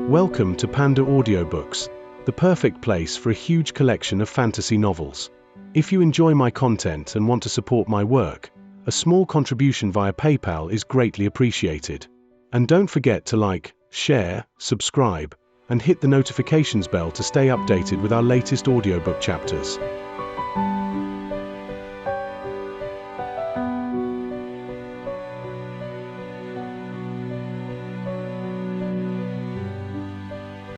Welcome to PandaAudioBooks, the perfect place for a huge collection of fantasy novels. If you enjoy my content and want to support my work, a small contribution via PayPal is greatly appreciated. And don't forget to like, share, subscribe, and hit the notifications bell to stay updated with our latest audiobook chapters.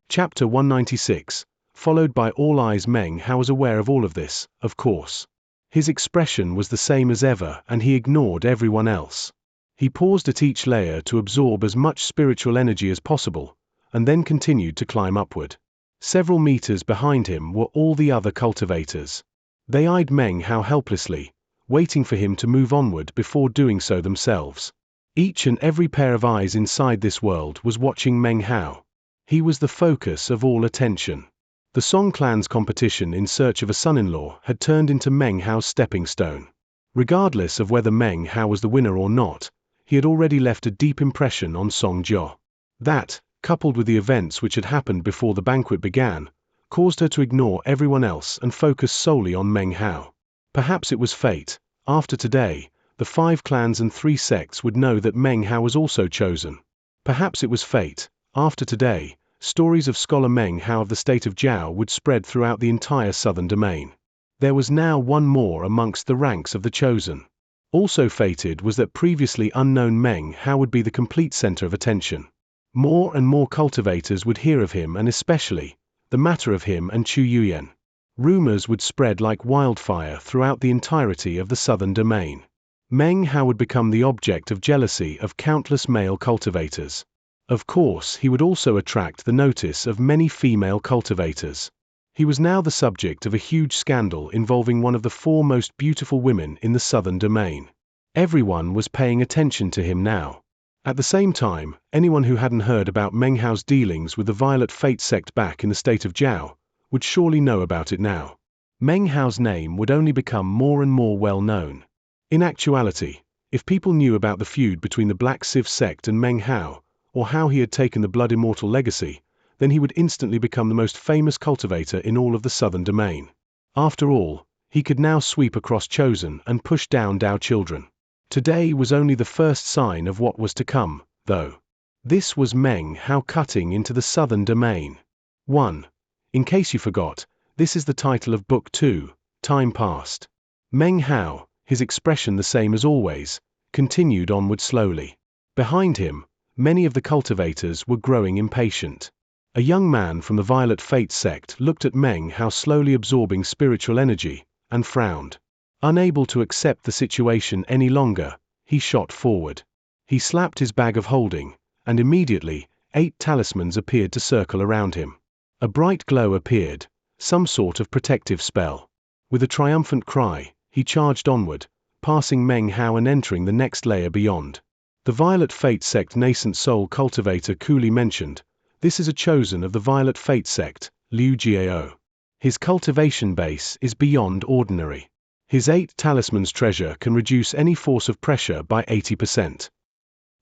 Chapter 196, followed by All Eyes. Meng Hao was aware of all of this, of course. His expression was the same as ever, and he ignored everyone else. He paused at each layer to absorb as much spiritual energy as possible, and then continued to climb upward. Several meters behind him were all the other cultivators. They eyed Meng Hao helplessly, waiting for him to move onward before doing so themselves. Each and every pair of eyes inside this world was watching Meng Hao. He was the focus of all attention. The Song clan's competition in search of a son-in-law had turned into Meng Hao's stepping stone. Regardless of whether Meng Hao was the winner or not, he had already left a deep impression on Song Jiao. That, coupled with the events which had happened before the banquet began, caused her to ignore everyone else and focus solely on Meng Hao. Perhaps it was fate. After today, the 5 clans and 3 sects would know that Meng Hao was also chosen. Perhaps it was fate. After today, stories of scholar Meng Hao of the state of Jiao would spread throughout the entire southern domain. There was now one more amongst the ranks of the chosen. Also fated was that previously unknown Meng Hao would be the complete center of attention. More and more cultivators would hear of him, and especially the matter of him and Chu Yuyan. Rumors would spread like wildfire throughout the entirety of the southern domain. Meng Hao would become the object of jealousy of countless male cultivators. Of course, he would also attract the notice of many female cultivators. He was now the subject of a huge scandal involving one of the 4 most beautiful women in the southern domain. Everyone was paying attention to him now. At the same time, anyone who hadn't heard about Meng Hao's dealings with the Violet Fate sect back in the state of Jiao would surely know about it now. Meng Hao's name would only become more and more well known. In actuality, if people knew about the feud between the Black Civ sect and Meng Hao, or how he had taken the Blood Immortal legacy, then he would instantly become the most famous cultivator in all of the southern domain. After all, he could now sweep across Chosen and push down Dao children. Today was only the first sign of what was to come, though. This was Meng Hao cutting into the southern domain. 1. In case you forgot, this is the title of Book 2, Time Past. Meng Hao, his expression the same as always, continued onward slowly. Behind him, many of the cultivators were growing impatient. A young man from the Violet Fate sect looked at Meng Hao slowly absorbing spiritual energy, and frowned. Unable to accept the situation any longer, he shot forward. He slapped his bag of holding, and immediately, 8 talismans appeared to circle around him. A bright glow appeared, some sort of protective spell. With a triumphant cry, he charged onward, passing Meng Hao and entering the next layer beyond. The Violet Fate sect nascent soul cultivator coolly mentioned, "This is a chosen of the Violet Fate sect, Liu Jiao. His cultivation base is beyond ordinary. His 8 talismans treasure can reduce any force of pressure by 80%.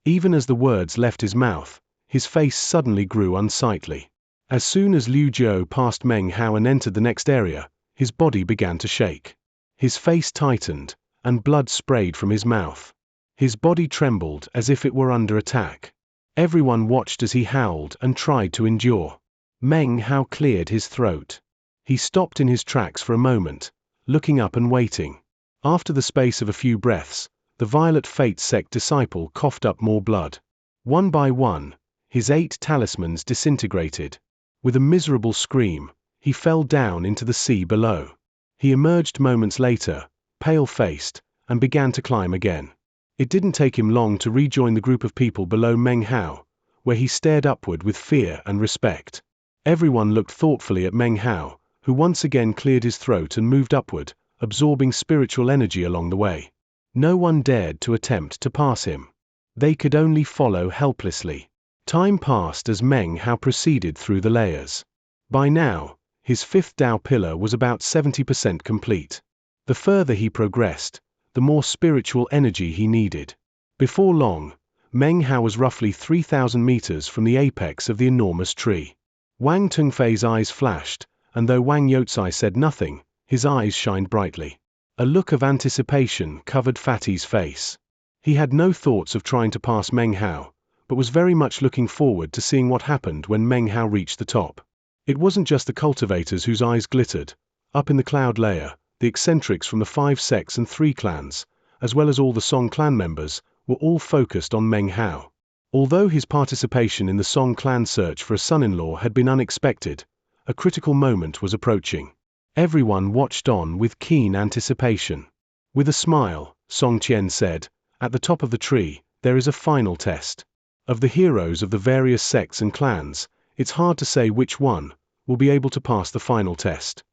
Even as the words left his mouth, his face suddenly grew unsightly. As soon as Liu Jiao passed Meng Hao and entered the next area, his body began to shake. His face tightened, and blood sprayed from his mouth. His body trembled as if it were under attack. Everyone watched as he howled and tried to endure. Meng Hao cleared his throat. He stopped in his tracks for a moment, looking up and waiting. After the space of a few breaths, the Violet Fate sect disciple coughed up more blood. One by one, his 8 talismans disintegrated. With a miserable scream, he fell down into the sea below. He emerged moments later, pale-faced, and began to climb again. It didn't take him long to rejoin the group of people below Meng Hao, where he stared upward with fear and respect. Everyone looked thoughtfully at Meng Hao, who once again cleared his throat and moved upward, absorbing spiritual energy along the way. No one dared to attempt to pass him. They could only follow helplessly. Time passed as Meng Hao proceeded through the layers. By now, his 5th Dao pillar was about 70% complete. The further he progressed, the more spiritual energy he needed. Before long, Meng Hao was roughly 3,000 meters from the apex of the enormous tree. Wang Tongfei's eyes flashed, and though Wang Youcai said nothing, his eyes shined brightly. A look of anticipation covered Fatty's face. He had no thoughts of trying to pass Meng Hao, but was very much looking forward to seeing what happened when Meng Hao reached the top. It wasn't just the cultivators whose eyes glittered. Up in the cloud layer, the eccentrics from the 5 sects and 3 clans, as well as all the Song clan members, were all focused on Meng Hao. Although his participation in the Song clan search for a son-in-law had been unexpected, a critical moment was approaching. Everyone watched on with keen anticipation. With a smile, Song Qian said, "At the top of the tree, there is a final test. Of the heroes of the various sects and clans, it's hard to say which one will be able to pass the final test."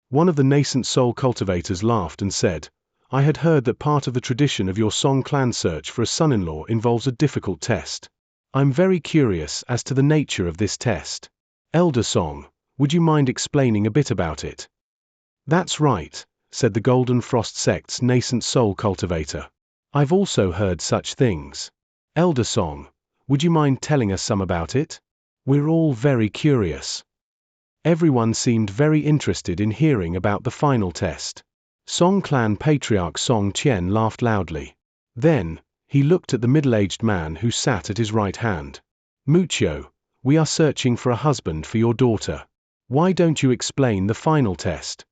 One of the nascent soul cultivators laughed and said, "I had heard that part of the tradition of your Song clan search for a son-in-law involves a difficult test. I'm very curious as to the nature of this test. Elder Song, would you mind explaining a bit about it?" "That's right," said the Golden Frost sect's nascent soul cultivator. "I've also heard such things. Elder Song, would you mind telling us some about it? We're all very curious." Everyone seemed very interested in hearing about the final test. Song clan patriarch Song Qian laughed loudly. Then, he looked at the middle-aged man who sat at his right hand. "Mucho, we are searching for a husband for your daughter. Why don't you explain the final test?"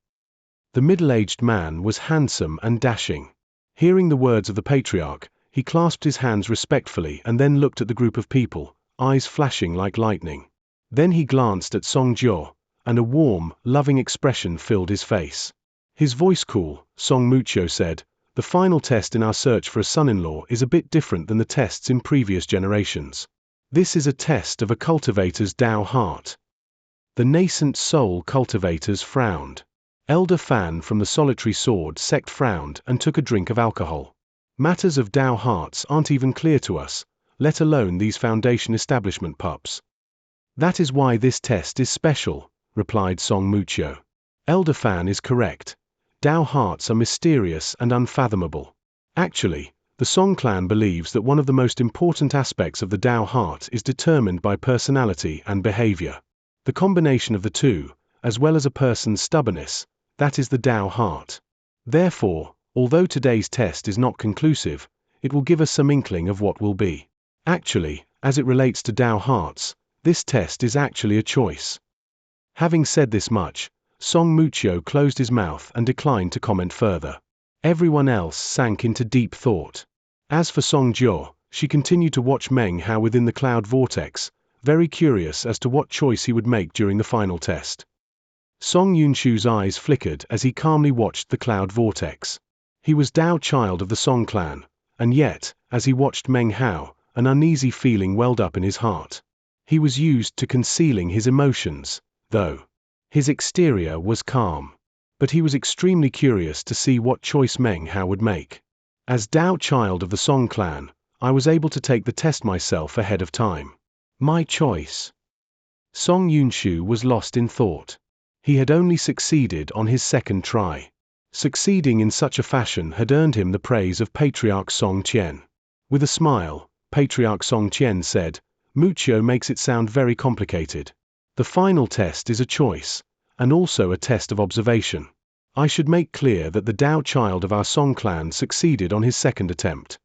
The middle-aged man was handsome and dashing. Hearing the words of the patriarch, he clasped his hands respectfully and then looked at the group of people, eyes flashing like lightning. Then he glanced at Song Jiao, and a warm, loving expression filled his face. His voice cool, Song Mucho said, "The final test in our search for a son-in-law is a bit different than the tests in previous generations. This is a test of a cultivator's Tao heart." The nascent soul cultivators frowned. Elder Fan from the Solitary Sword sect frowned and took a drink of alcohol. "Matters of Tao hearts aren't even clear to us, let alone these Foundation establishment pups." "That is why this test is special," replied Song Mucho. "Elder Fan is correct. Tao hearts are mysterious and unfathomable. Actually, the Song clan believes that one of the most important aspects of the Tao heart is determined by personality and behavior. The combination of the two, as well as a person's stubbornness, that is the Tao heart. Therefore, although today's test is not conclusive, it will give us some inkling of what will be. Actually, as it relates to Tao hearts, this test is actually a choice." Having said this much, Song Mucho closed his mouth and declined to comment further. Everyone else sank into deep thought. As for Song Jiao, she continued to watch Meng Hao within the cloud vortex, very curious as to what choice he would make during the final test. Song Yunshu's eyes flickered as he calmly watched the cloud vortex. He was Tao child of the Song clan, and yet, as he watched Meng Hao, an uneasy feeling welled up in his heart. He was used to concealing his emotions, though. His exterior was calm. But he was extremely curious to see what choice Meng Hao would make. As Tao child of the Song clan, I was able to take the test myself ahead of time. My choice. Song Yunshu was lost in thought. He had only succeeded on his second try. Succeeding in such a fashion had earned him the praise of Patriarch Song Qian. With a smile, Patriarch Song Qian said, "Mucho makes it sound very complicated. The final test is a choice, and also a test of observation. I should make clear that the Tao child of our Song clan succeeded on his second attempt."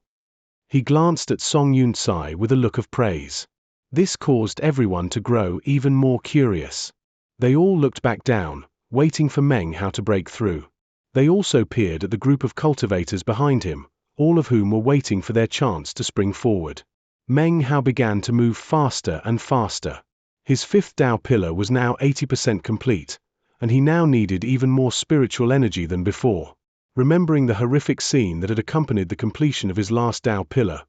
He glanced at Song Yunsai with a look of praise. This caused everyone to grow even more curious. They all looked back down, waiting for Meng Hao to break through. They also peered at the group of cultivators behind him, all of whom were waiting for their chance to spring forward. Meng Hao began to move faster and faster. His fifth Tao pillar was now 80% complete, and he now needed even more spiritual energy than before. Remembering the horrific scene that had accompanied the completion of his last Tao pillar,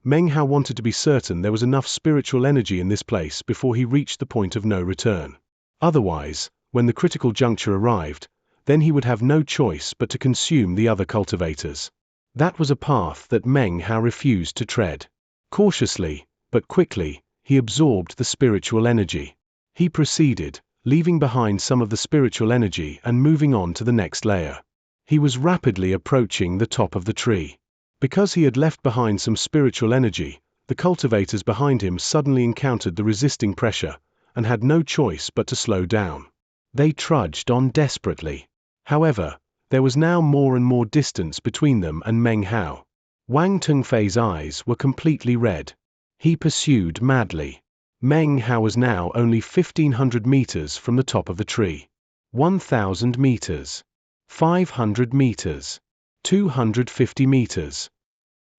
Meng Hao wanted to be certain there was enough spiritual energy in this place before he reached the point of no return. Otherwise, when the critical juncture arrived, then he would have no choice but to consume the other cultivators. That was a path that Meng Hao refused to tread. Cautiously, but quickly, he absorbed the spiritual energy. He proceeded, leaving behind some of the spiritual energy and moving on to the next layer. He was rapidly approaching the top of the tree. Because he had left behind some spiritual energy, The cultivators behind him suddenly encountered the resisting pressure, and had no choice but to slow down. They trudged on desperately. However, there was now more and more distance between them and Meng Hao. Wang Tengfei's eyes were completely red. He pursued madly. Meng Hao was now only 1,500 meters from the top of the tree. 1,000 meters. 500 meters. 250 meters.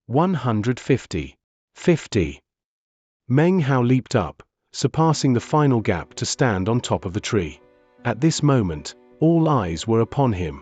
150. 50. Meng Hao leaped up, surpassing the final gap to stand on top of the tree. At this moment, all eyes were upon him.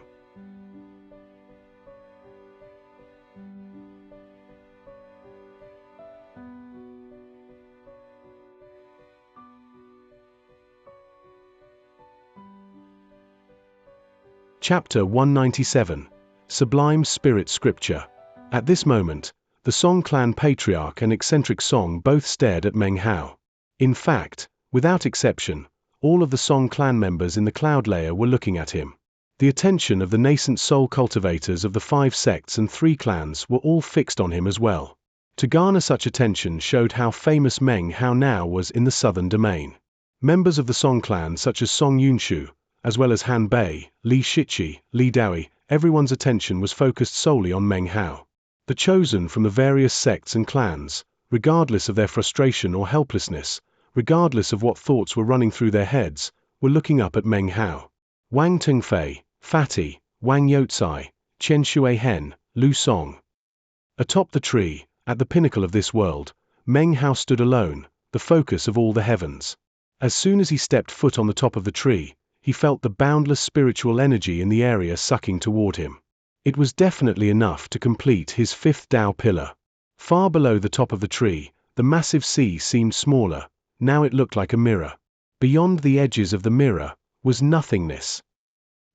Chapter 197. Sublime Spirit Scripture. At this moment, the Song clan patriarch and eccentric Song both stared at Meng Hao. In fact, without exception, all of the Song clan members in the cloud layer were looking at him. The attention of the nascent soul cultivators of the 5 sects and 3 clans were all fixed on him as well. To garner such attention showed how famous Meng Hao now was in the southern domain. Members of the Song clan such as Song Yunshu, as well as Han Bei, Li Shiqi, Li Daoi, everyone's attention was focused solely on Meng Hao. The chosen from the various sects and clans, regardless of their frustration or helplessness, regardless of what thoughts were running through their heads, were looking up at Meng Hao. Wang Tengfei, Fatty, Wang Youcai, Chen Shuihen, Lu Song. Atop the tree, at the pinnacle of this world, Meng Hao stood alone, the focus of all the heavens. As soon as he stepped foot on the top of the tree, he felt the boundless spiritual energy in the area sucking toward him. It was definitely enough to complete his 5th Tao pillar. Far below the top of the tree, the massive sea seemed smaller, now it looked like a mirror. Beyond the edges of the mirror was nothingness.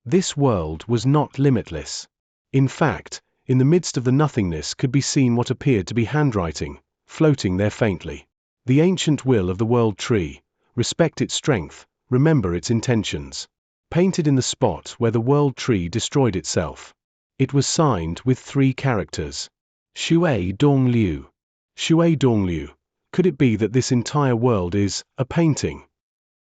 This world was not limitless. In fact, in the midst of the nothingness could be seen what appeared to be handwriting, floating there faintly. The ancient will of the world tree, respect its strength, remember its intentions. Painted in the spot where the world tree destroyed itself. It was signed with 3 characters. Shui Dong Liu. Shui Dong Liu. Could it be that this entire world is a painting?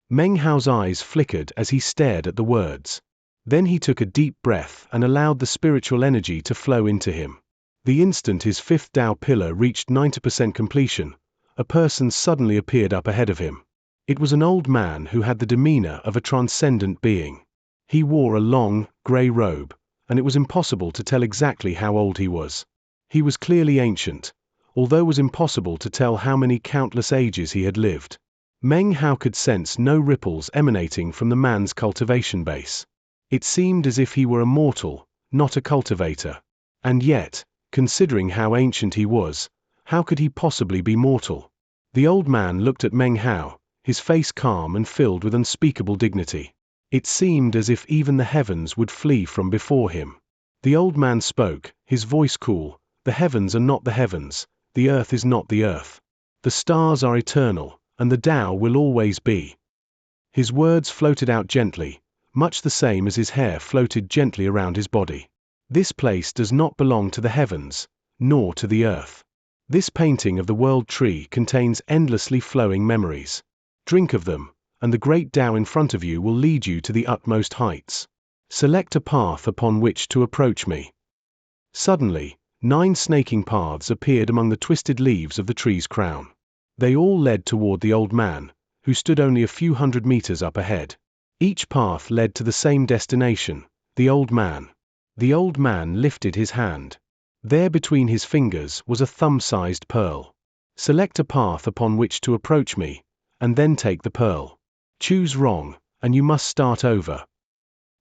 Meng Hao's eyes flickered as he stared at the words. Then he took a deep breath and allowed the spiritual energy to flow into him. The instant his 5th Tao pillar reached 90% completion, a person suddenly appeared up ahead of him. It was an old man who had the demeanor of a transcendent being. He wore a long, grey robe, and it was impossible to tell exactly how old he was. He was clearly ancient, although it was impossible to tell how many countless ages he had lived. Meng Hao could sense no ripples emanating from the man's cultivation base. It seemed as if he were a mortal, not a cultivator. And yet, considering how ancient he was, how could he possibly be mortal? The old man looked at Meng Hao, his face calm and filled with unspeakable dignity. It seemed as if even the heavens would flee from before him. The old man spoke, his voice cool. The heavens are not the heavens, the earth is not the earth. The stars are eternal, and the Tao will always be. His words floated out gently, much the same as his hair floated gently around his body. This place does not belong to the heavens, nor to the earth. This painting of the world tree contains endlessly flowing memories. Drink of them, and the great Tao in front of you will lead you to the utmost heights. Select a path upon which to approach me. Suddenly, 9 snaking paths appeared among the twisted leaves of the tree's crown. They all led toward the old man, who stood only a few hundred meters up ahead. Each path led to the same destination, the old man. The old man lifted his hand. There between his fingers was a thumb-sized pearl. Select a path upon which to approach me, and then take the pearl. Choose wrong, and you must start over.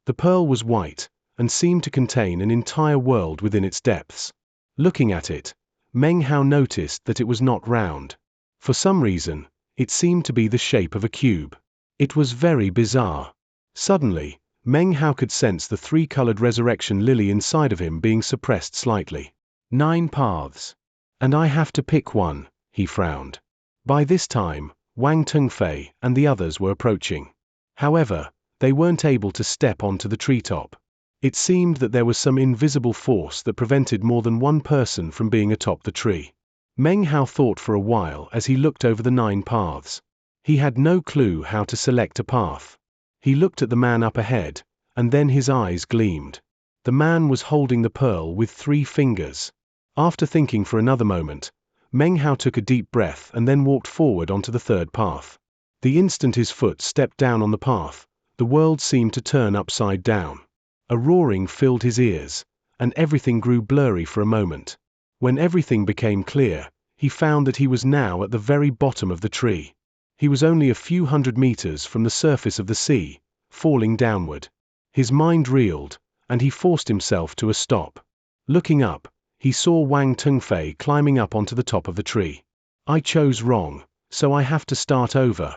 The pearl was white, and seemed to contain an entire world within its depths. Looking at it, Meng Hao noticed that it was not round. For some reason, it seemed to be the shape of a cube. It was very bizarre. Suddenly, Meng Hao could sense the 3-colored resurrection lily inside of him being suppressed slightly. 9 paths. And I have to pick one, he frowned. By this time, Wang Tengfei and the others were approaching. However, they weren't able to step onto the treetop. It seemed that there was some invisible force that prevented more than one person from being atop the tree. Meng Hao thought for a while as he looked over the 9 paths. He had no clue how to select a path. He looked at the man up ahead, and then his eyes gleamed. The man was holding the pearl with 3 fingers. After thinking for another moment, Meng Hao took a deep breath and then walked forward onto the 3rd path. The instant his foot stepped down on the path, the world seemed to turn upside down. A roaring filled his ears, and everything grew blurry for a moment. When everything became clear, he found that he was now at the very bottom of the tree. He was only a few hundred meters from the surface of the sea, falling downward. His mind reeled, and he forced himself to a stop. Looking up, he saw Wang Tengfei climbing up onto the top of the tree. I chose wrong, so I have to start over.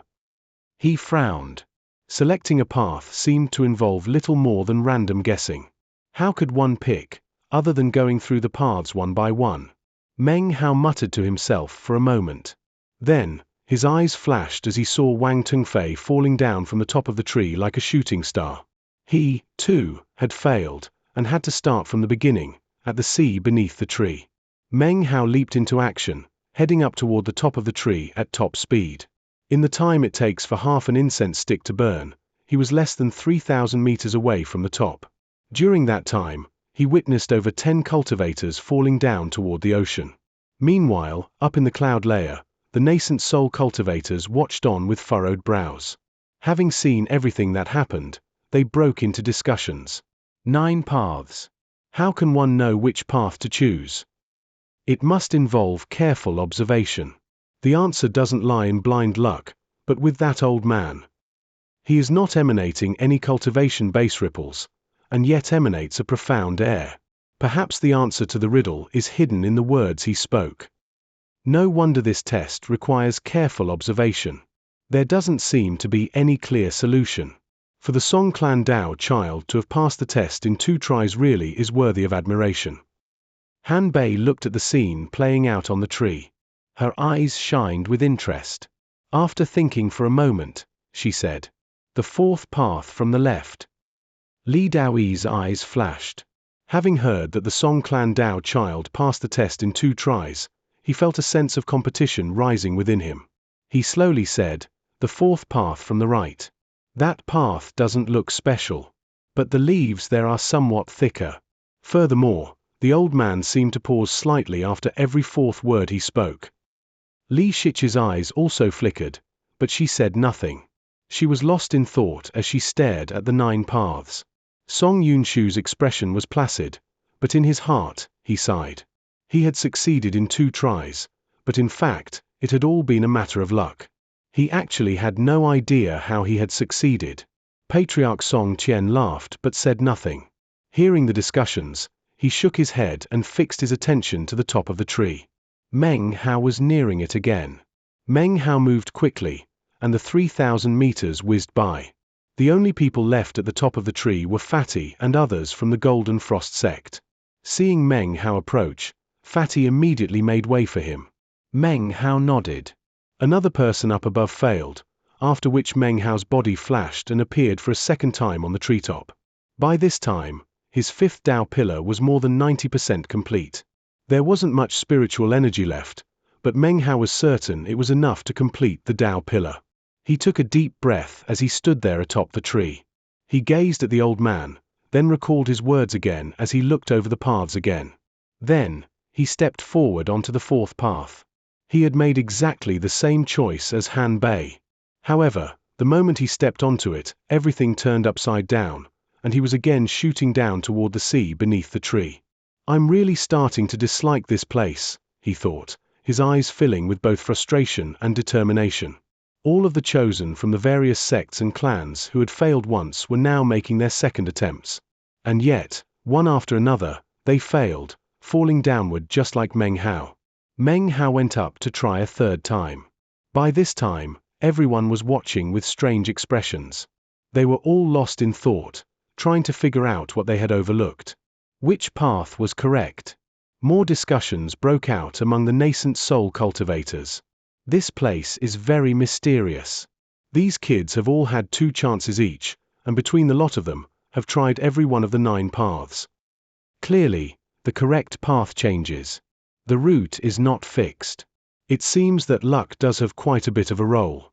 He frowned. Selecting a path seemed to involve little more than random guessing. How could one pick, other than going through the paths one by one? Meng Hao muttered to himself for a moment. Then, his eyes flashed as he saw Wang Tengfei falling down from the top of the tree like a shooting star. He, too, had failed, and had to start from the beginning, at the sea beneath the tree. Meng Hao leaped into action, heading up toward the top of the tree at top speed. In the time it takes for half an incense stick to burn, he was less than 3,000 meters away from the top. During that time, he witnessed over 10 cultivators falling down toward the ocean. Meanwhile, up in the cloud layer, the nascent soul cultivators watched on with furrowed brows. Having seen everything that happened, they broke into discussions. 9 paths. How can one know which path to choose? It must involve careful observation. The answer doesn't lie in blind luck, but with that old man. He is not emanating any cultivation base ripples, and yet emanates a profound air. Perhaps the answer to the riddle is hidden in the words he spoke. No wonder this test requires careful observation. There doesn't seem to be any clear solution. For the Song Clan Dao child to have passed the test in 2 tries really is worthy of admiration. Han Bei looked at the scene playing out on the tree. Her eyes shined with interest. After thinking for a moment, she said, "The 4th path from the left." Li Daoyi's eyes flashed. Having heard that the Song Clan Dao child passed the test in 2 tries, he felt a sense of competition rising within him. He slowly said, "The 4th path from the right. That path doesn't look special. But the leaves there are somewhat thicker." Furthermore, the old man seemed to pause slightly after every 4th word he spoke. Li Shichi's eyes also flickered, but she said nothing. She was lost in thought as she stared at the 9 paths. Song Yunshu's expression was placid, but in his heart, he sighed. He had succeeded in 2 tries, but in fact, it had all been a matter of luck. He actually had no idea how he had succeeded. Patriarch Song Qian laughed but said nothing. Hearing the discussions, he shook his head and fixed his attention to the top of the tree. Meng Hao was nearing it again. Meng Hao moved quickly, and the 3,000 meters whizzed by. The only people left at the top of the tree were Fatty and others from the Golden Frost sect. Seeing Meng Hao approach, Fatty immediately made way for him. Meng Hao nodded. Another person up above failed, after which Meng Hao's body flashed and appeared for a second time on the treetop. By this time, his 5th Dao pillar was more than 90% complete. There wasn't much spiritual energy left, but Meng Hao was certain it was enough to complete the Dao pillar. He took a deep breath as he stood there atop the tree. He gazed at the old man, then recalled his words again as he looked over the paths again. Then, he stepped forward onto the 4th path. He had made exactly the same choice as Han Bei. However, the moment he stepped onto it, everything turned upside down, and he was again shooting down toward the sea beneath the tree. "I'm really starting to dislike this place," he thought, his eyes filling with both frustration and determination. All of the chosen from the various sects and clans who had failed once were now making their second attempts. And yet, one after another, they failed, falling downward just like Meng Hao. Meng Hao went up to try a 3rd time. By this time, everyone was watching with strange expressions. They were all lost in thought, trying to figure out what they had overlooked. Which path was correct? More discussions broke out among the nascent soul cultivators. This place is very mysterious. These kids have all had 2 chances each, and between the lot of them, have tried every one of the 9 paths. Clearly, the correct path changes. The route is not fixed. It seems that luck does have quite a bit of a role.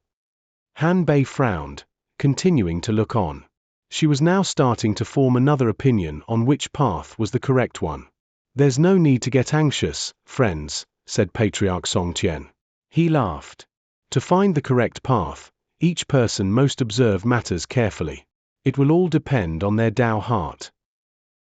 Han Bei frowned, continuing to look on. She was now starting to form another opinion on which path was the correct one. There's no need to get anxious, friends, said Patriarch Song Tian. He laughed. To find the correct path, each person must observe matters carefully. It will all depend on their Tao heart.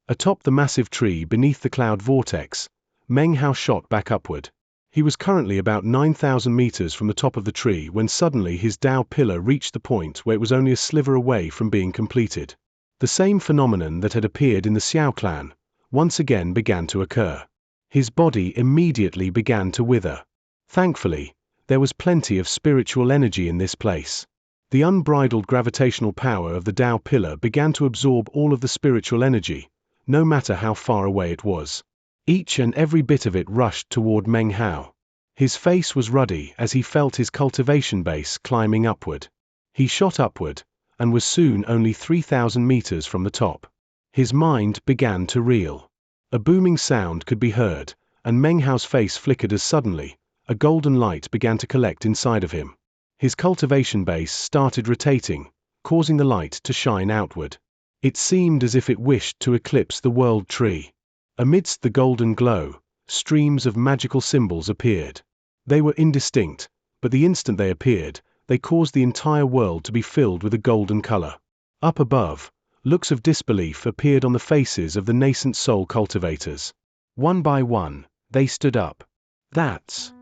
Atop the massive tree beneath the cloud vortex, Meng Hao shot back upward. He was currently about 9,000 meters from the top of the tree when suddenly his Tao pillar reached the point where it was only a sliver away from being completed. The same phenomenon that had appeared in the Xiao clan once again began to occur. His body immediately began to wither. Thankfully, there was plenty of spiritual energy in this place. The unbridled gravitational power of the Tao pillar began to absorb all of the spiritual energy, no matter how far away it was. Each and every bit of it rushed toward Meng Hao. His face was ruddy as he felt his cultivation base climbing upward. He shot upward, and was soon only 3,000 meters from the top. His mind began to reel. A booming sound could be heard, and Meng Hao's face flickered as suddenly a golden light began to collect inside of him. His cultivation base started rotating, causing the light to shine outward. It seemed as if it wished to eclipse the world tree. Amidst the golden glow, streams of magical symbols appeared. They were indistinct, but the instant they appeared, they caused the entire world to be filled with a golden color. Up above, looks of disbelief appeared on the faces of the nascent soul cultivators. One by one, they stood up. That's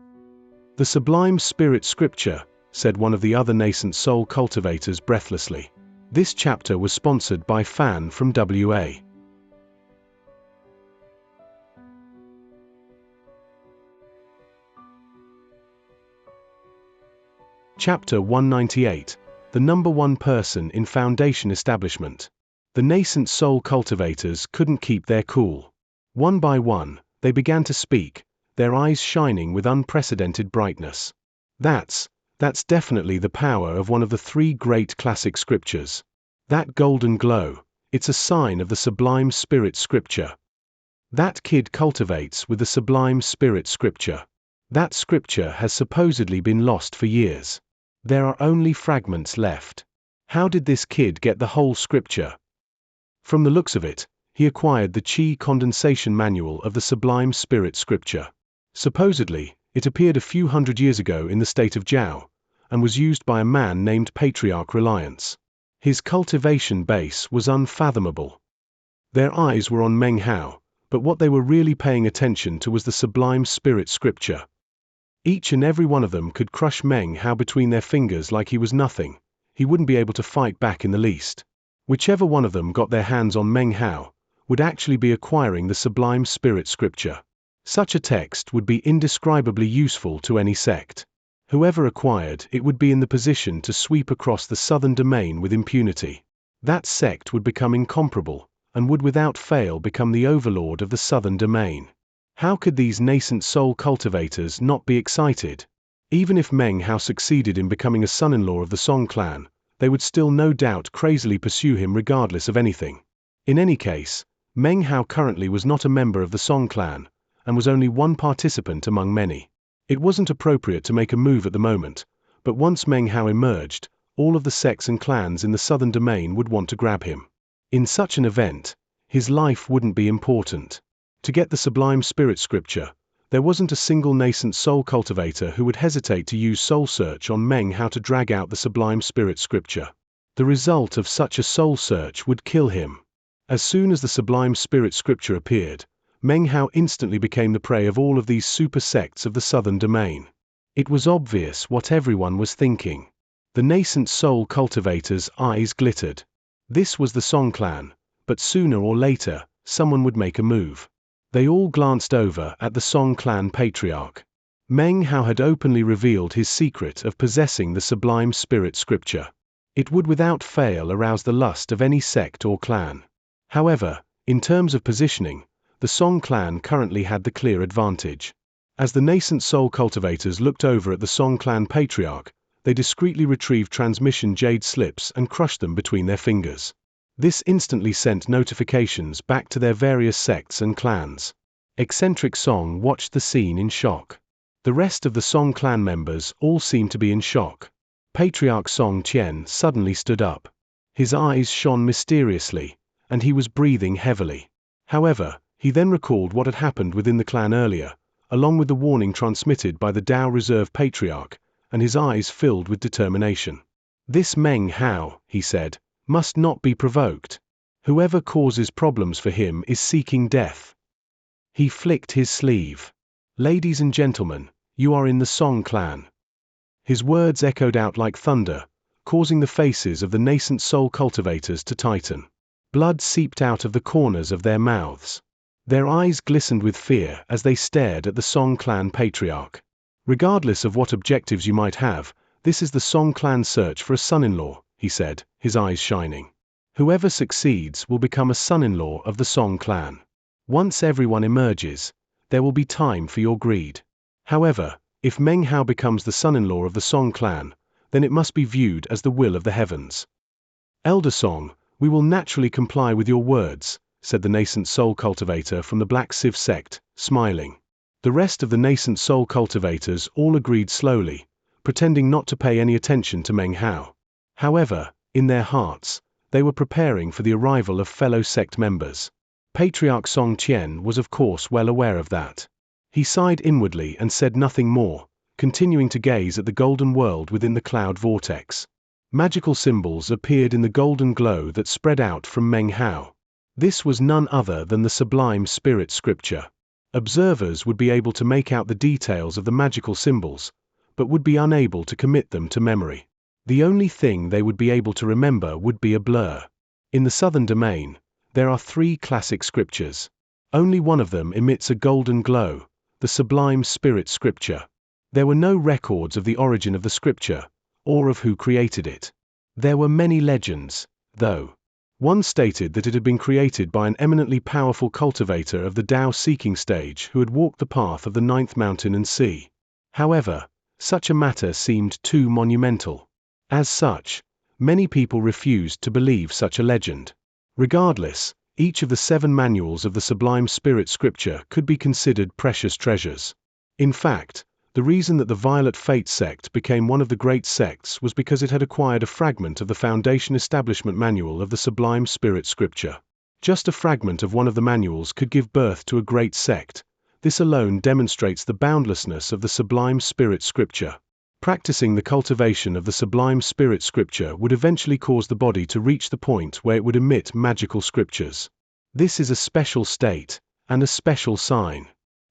the sublime spirit scripture, said one of the other nascent soul cultivators breathlessly. This chapter was sponsored by Fan from WA. Chapter 198, The Number One Person in Foundation Establishment. The nascent soul cultivators couldn't keep their cool. One by one, they began to speak, their eyes shining with unprecedented brightness. That's definitely the power of one of the three great classic scriptures. That golden glow, it's a sign of the sublime spirit scripture. That kid cultivates with the sublime spirit scripture. That scripture has supposedly been lost for years. There are only fragments left. How did this kid get the whole scripture? From the looks of it, he acquired the Qi condensation manual of the sublime spirit scripture. Supposedly, it appeared a few hundred years ago in the state of Zhao, and was used by a man named Patriarch Reliance. His cultivation base was unfathomable. Their eyes were on Meng Hao, but what they were really paying attention to was the sublime spirit scripture. Each and every one of them could crush Meng Hao between their fingers like he was nothing. He wouldn't be able to fight back in the least. Whichever one of them got their hands on Meng Hao would actually be acquiring the sublime spirit scripture. Such a text would be indescribably useful to any sect. Whoever acquired it would be in the position to sweep across the southern domain with impunity. That sect would become incomparable, and would without fail become the overlord of the southern domain. How could these nascent soul cultivators not be excited? Even if Meng Hao succeeded in becoming a son-in-law of the Song clan, they would still no doubt crazily pursue him regardless of anything. In any case, Meng Hao currently was not a member of the Song clan, and was only one participant among many. It wasn't appropriate to make a move at the moment, but once Meng Hao emerged, all of the sects and clans in the southern domain would want to grab him. In such an event, his life wouldn't be important. To get the sublime spirit scripture, there wasn't a single nascent soul cultivator who would hesitate to use soul search on Meng Hao to drag out the sublime spirit scripture. The result of such a soul search would kill him. As soon as the sublime spirit scripture appeared, Meng Hao instantly became the prey of all of these super sects of the southern domain. It was obvious what everyone was thinking. The nascent soul cultivators' eyes glittered. This was the Song clan, but sooner or later, someone would make a move. They all glanced over at the Song clan patriarch. Meng Hao had openly revealed his secret of possessing the sublime spirit scripture. It would without fail arouse the lust of any sect or clan. However, in terms of positioning, the Song clan currently had the clear advantage. As the nascent soul cultivators looked over at the Song clan patriarch, they discreetly retrieved transmission jade slips and crushed them between their fingers. This instantly sent notifications back to their various sects and clans. Eccentric Song watched the scene in shock. The rest of the Song clan members all seemed to be in shock. Patriarch Song Qian suddenly stood up. His eyes shone mysteriously, and he was breathing heavily. However, he then recalled what had happened within the clan earlier, along with the warning transmitted by the Dao Reserve Patriarch, and his eyes filled with determination. This Meng Hao, he said, must not be provoked. Whoever causes problems for him is seeking death. He flicked his sleeve. Ladies and gentlemen, you are in the Song clan. His words echoed out like thunder, causing the faces of the nascent soul cultivators to tighten. Blood seeped out of the corners of their mouths. Their eyes glistened with fear as they stared at the Song clan patriarch. Regardless of what objectives you might have, this is the Song clan search for a son-in-law, he said, his eyes shining. Whoever succeeds will become a son-in-law of the Song clan. Once everyone emerges, there will be time for your greed. However, if Meng Hao becomes the son-in-law of the Song clan, then it must be viewed as the will of the heavens. Elder Song, we will naturally comply with your words, said the nascent soul cultivator from the Black Civ sect, smiling. The rest of the nascent soul cultivators all agreed slowly, pretending not to pay any attention to Meng Hao. However, in their hearts, they were preparing for the arrival of fellow sect members. Patriarch Song Qian was of course well aware of that. He sighed inwardly and said nothing more, continuing to gaze at the golden world within the cloud vortex. Magical symbols appeared in the golden glow that spread out from Meng Hao. This was none other than the sublime spirit scripture. Observers would be able to make out the details of the magical symbols, but would be unable to commit them to memory. The only thing they would be able to remember would be a blur. In the southern domain, there are 3 classic scriptures. Only one of them emits a golden glow, the sublime spirit scripture. There were no records of the origin of the scripture, or of who created it. There were many legends, though. One stated that it had been created by an eminently powerful cultivator of the Tao seeking stage who had walked the path of the 9th mountain and sea. However, such a matter seemed too monumental. As such, many people refused to believe such a legend. Regardless, each of the 7 manuals of the Sublime Spirit Scripture could be considered precious treasures. In fact, the reason that the Violet Fate sect became one of the great sects was because it had acquired a fragment of the Foundation Establishment Manual of the Sublime Spirit Scripture. Just a fragment of one of the manuals could give birth to a great sect. This alone demonstrates the boundlessness of the Sublime Spirit Scripture. Practicing the cultivation of the Sublime Spirit Scripture would eventually cause the body to reach the point where it would emit magical scriptures. This is a special state, and a special sign.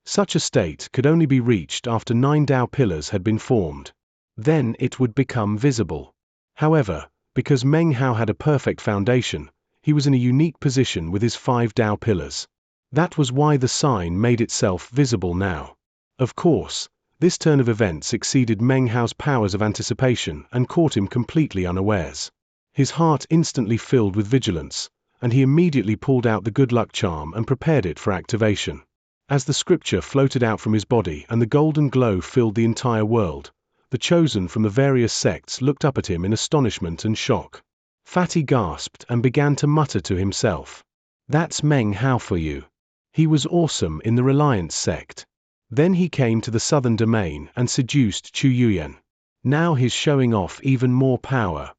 Such a state could only be reached after 9 Tao pillars had been formed. Then it would become visible. However, because Meng Hao had a perfect foundation, he was in a unique position with his 5 Tao pillars. That was why the sign made itself visible now. Of course, this turn of events exceeded Meng Hao's powers of anticipation and caught him completely unawares. His heart instantly filled with vigilance, and he immediately pulled out the good luck charm and prepared it for activation. As the scripture floated out from his body and the golden glow filled the entire world, the chosen from the various sects looked up at him in astonishment and shock. Fatty gasped and began to mutter to himself. That's Meng Hao for you. He was awesome in the Reliance sect. Then he came to the southern domain and seduced Chu Yuyan. Now he's showing off even more power.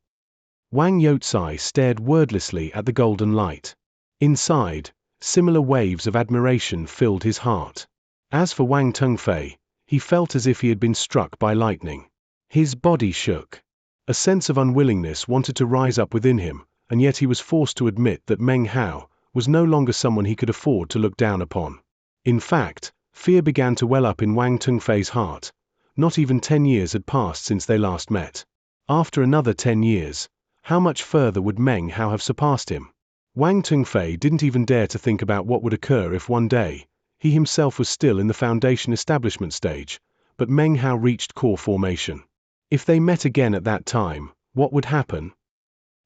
Wang Youcai stared wordlessly at the golden light. Inside, similar waves of admiration filled his heart. As for Wang Tengfei, he felt as if he had been struck by lightning. His body shook. A sense of unwillingness wanted to rise up within him, and yet he was forced to admit that Meng Hao was no longer someone he could afford to look down upon. In fact, fear began to well up in Wang Tengfei's heart. Not even 10 years had passed since they last met. After another 10 years, how much further would Meng Hao have surpassed him? Wang Tengfei didn't even dare to think about what would occur if one day, he himself was still in the Foundation establishment stage, but Meng Hao reached core formation. If they met again at that time, what would happen?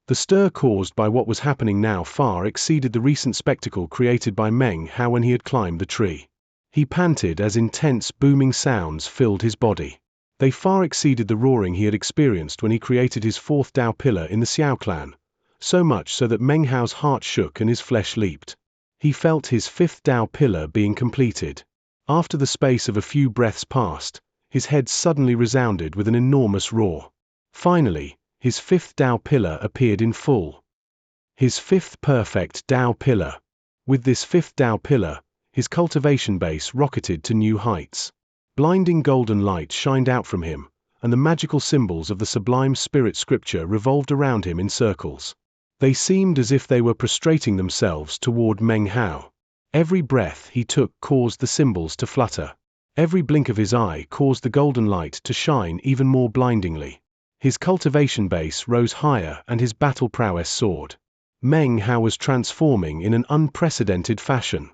The stir caused by what was happening now far exceeded the recent spectacle created by Meng Hao when he had climbed the tree. He panted as intense booming sounds filled his body. They far exceeded the roaring he had experienced when he created his 4th Tao pillar in the Xiao clan, so much so that Meng Hao's heart shook and his flesh leaped. He felt his fifth Tao pillar being completed. After the space of a few breaths passed, his head suddenly resounded with an enormous roar. Finally, his fifth Tao pillar appeared in full. His fifth perfect Tao pillar. With this fifth Tao pillar, his cultivation base rocketed to new heights. Blinding golden light shined out from him, and the magical symbols of the sublime spirit scripture revolved around him in circles. They seemed as if they were prostrating themselves toward Meng Hao. Every breath he took caused the symbols to flutter. Every blink of his eye caused the golden light to shine even more blindingly. His cultivation base rose higher and his battle prowess soared. Meng Hao was transforming in an unprecedented fashion.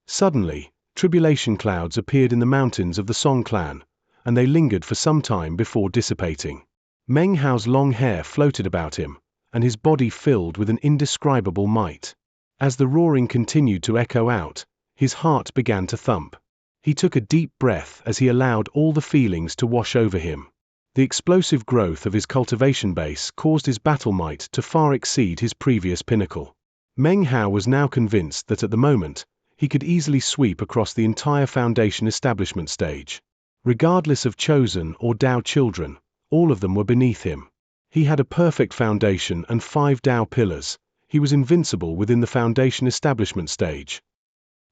Suddenly, tribulation clouds appeared in the mountains of the Song clan, and they lingered for some time before dissipating. Meng Hao's long hair floated about him, and his body filled with an indescribable might. As the roaring continued to echo out, his heart began to thump. He took a deep breath as he allowed all the feelings to wash over him. The explosive growth of his cultivation base caused his battle might to far exceed his previous pinnacle. Meng Hao was now convinced that at the moment, he could easily sweep across the entire foundation establishment stage. Regardless of chosen or Tao children, all of them were beneath him. He had a perfect foundation and 5 Tao pillars. He was invincible within the foundation establishment stage.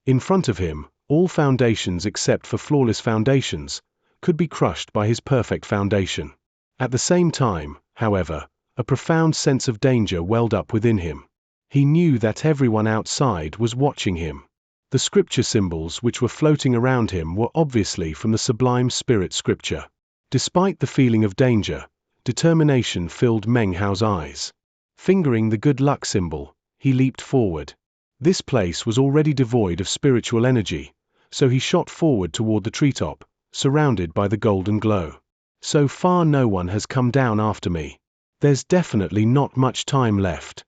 In front of him, all foundations except for flawless foundations could be crushed by his perfect foundation. At the same time, however, a profound sense of danger welled up within him. He knew that everyone outside was watching him. The scripture symbols which were floating around him were obviously from the sublime spirit scripture. Despite the feeling of danger, determination filled Meng Hao's eyes. Fingering the good luck symbol, he leaped forward. This place was already devoid of spiritual energy, so he shot forward toward the treetop, surrounded by the golden glow. So far no one has come down after me. There's definitely not much time left.